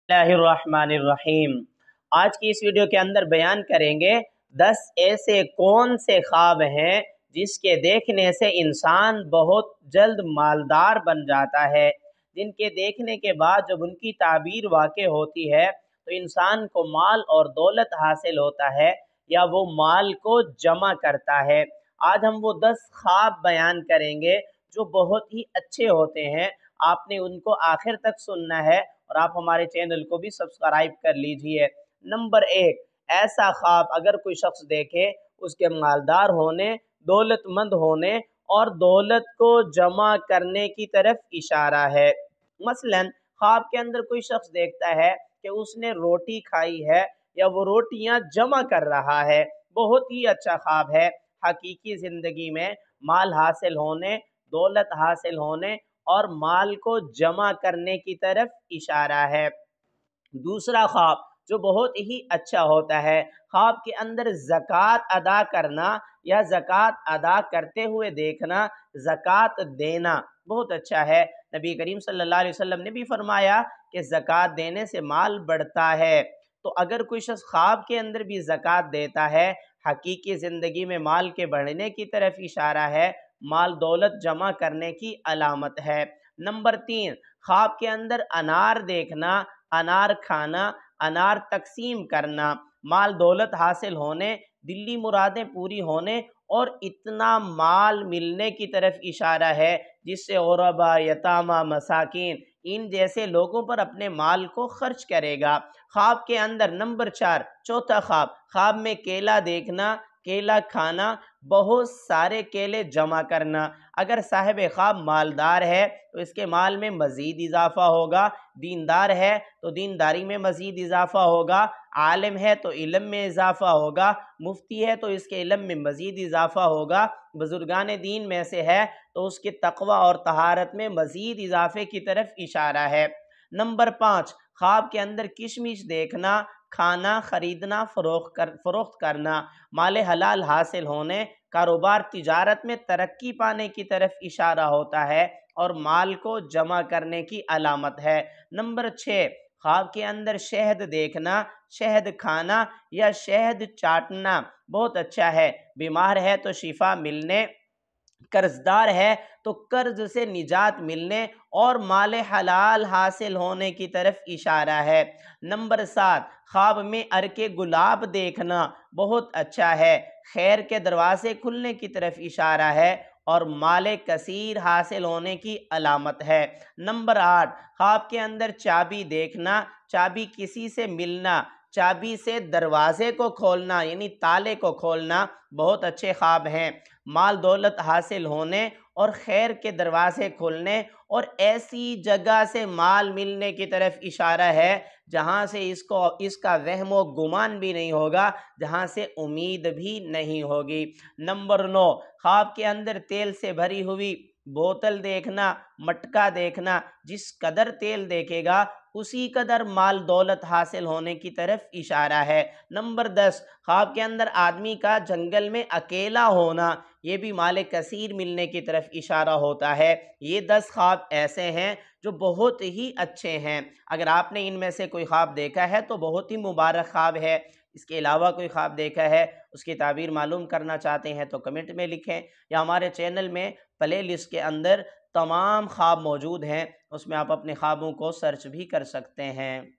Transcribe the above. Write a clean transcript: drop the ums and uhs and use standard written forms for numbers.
बिस्मिल्लाहिर्रहमानिर्रहीम। आज की इस वीडियो के अंदर बयान करेंगे 10 ऐसे कौन से ख्वाब हैं जिसके देखने से इंसान बहुत जल्द मालदार बन जाता है, जिनके देखने के बाद जब उनकी ताबीर वाक़ई होती है तो इंसान को माल और दौलत हासिल होता है या वो माल को जमा करता है। आज हम वो 10 ख्वाब बयान करेंगे जो बहुत ही अच्छे होते हैं। आपने उनको आखिर तक सुनना है और आप हमारे चैनल को भी सब्सक्राइब कर लीजिए। नंबर 1, ऐसा ख्वाब अगर कोई शख्स देखे उसके मालदार होने, दौलतमंद होने और दौलत को जमा करने की तरफ इशारा है। मसलन ख्वाब के अंदर कोई शख्स देखता है कि उसने रोटी खाई है या वो रोटियां जमा कर रहा है, बहुत ही अच्छा ख्वाब है। हकीकी ज़िंदगी में माल हासिल होने, दौलत हासिल होने और माल को जमा करने की तरफ इशारा है। दूसरा ख्वाब जो बहुत ही अच्छा होता है, ख्वाब के अंदर ज़कात अदा करना या ज़कात अदा करते हुए देखना, ज़कात देना बहुत अच्छा है। नबी करीम सल्लल्लाहु अलैहि वसल्लम ने भी फरमाया कि ज़कात देने से माल बढ़ता है। तो अगर कोई शख्स ख्वाब के अंदर भी ज़कात देता है, हकीकी ज़िंदगी में माल के बढ़ने की तरफ इशारा है, माल दौलत जमा करने की अलामत है। नंबर 3, ख्वाब के अंदर अनार देखना, अनार खाना, अनार तकसीम करना, माल दौलत हासिल होने, दिल्ली मुरादें पूरी होने और इतना माल मिलने की तरफ इशारा है जिससे औरबा, यतामा, मसाकिन इन जैसे लोगों पर अपने माल को खर्च करेगा। ख्वाब के अंदर नंबर 4, चौथा ख्वाब, ख्वाब में केला देखना, केला खाना, बहुत सारे केले जमा करना। अगर साहिब ख्वाब मालदार है तो इसके माल में मज़ीद इजाफा होगा, दीनदार है तो दीनदारी में मज़ीद इजाफा होगा, आलिम है तो इल्म में इजाफा होगा, मुफ्ती है तो इसके इल्म में मज़ीद इजाफा होगा, बुजुर्गान दीन में से है तो उसके तक़वा और तहारत में मज़ीद इजाफे की तरफ इशारा है। नंबर 5, ख्वाब के अंदर किशमिश देखना, खाना, ख़रीदना, फ़रोख्त करना, माल हलाल हासिल होने, कारोबार तिजारत में तरक्की पाने की तरफ इशारा होता है और माल को जमा करने की अलामत है। नंबर 6, ख्वाब के अंदर शहद देखना, शहद खाना या शहद चाटना बहुत अच्छा है। बीमार है तो शिफा मिलने, कर्जदार है तो कर्ज से निजात मिलने और माल हलाल हासिल होने की तरफ इशारा है। नंबर 7, ख्वाब में अरके गुलाब देखना बहुत अच्छा है, खैर के दरवाजे खुलने की तरफ इशारा है और माल कसीर हासिल होने की अलामत है। नंबर 8, ख्वाब के अंदर चाबी देखना, चाबी किसी से मिलना, चाबी से दरवाजे को खोलना यानी ताले को खोलना बहुत अच्छे ख्वाब हैं। माल दौलत हासिल होने और खैर के दरवाजे खुलने और ऐसी जगह से माल मिलने की तरफ इशारा है जहाँ से इसका वहम व गुमान भी नहीं होगा, जहाँ से उम्मीद भी नहीं होगी। नंबर 9, ख्वाब के अंदर तेल से भरी हुई बोतल देखना, मटका देखना, जिस कदर तेल देखेगा उसी कदर माल दौलत हासिल होने की तरफ इशारा है। नंबर 10, ख्वाब के अंदर आदमी का जंगल में अकेला होना, ये भी माल कसीर मिलने की तरफ इशारा होता है। ये 10 ख्वाब ऐसे हैं जो बहुत ही अच्छे हैं। अगर आपने इनमें से कोई ख्वाब देखा है तो बहुत ही मुबारक ख्वाब है। इसके अलावा कोई ख्वाब देखा है, उसकी ताबीर मालूम करना चाहते हैं तो कमेंट में लिखें या हमारे चैनल में प्ले लिस्ट के अंदर तमाम ख्वाब मौजूद हैं, उसमें आप अपने ख्वाबों को सर्च भी कर सकते हैं।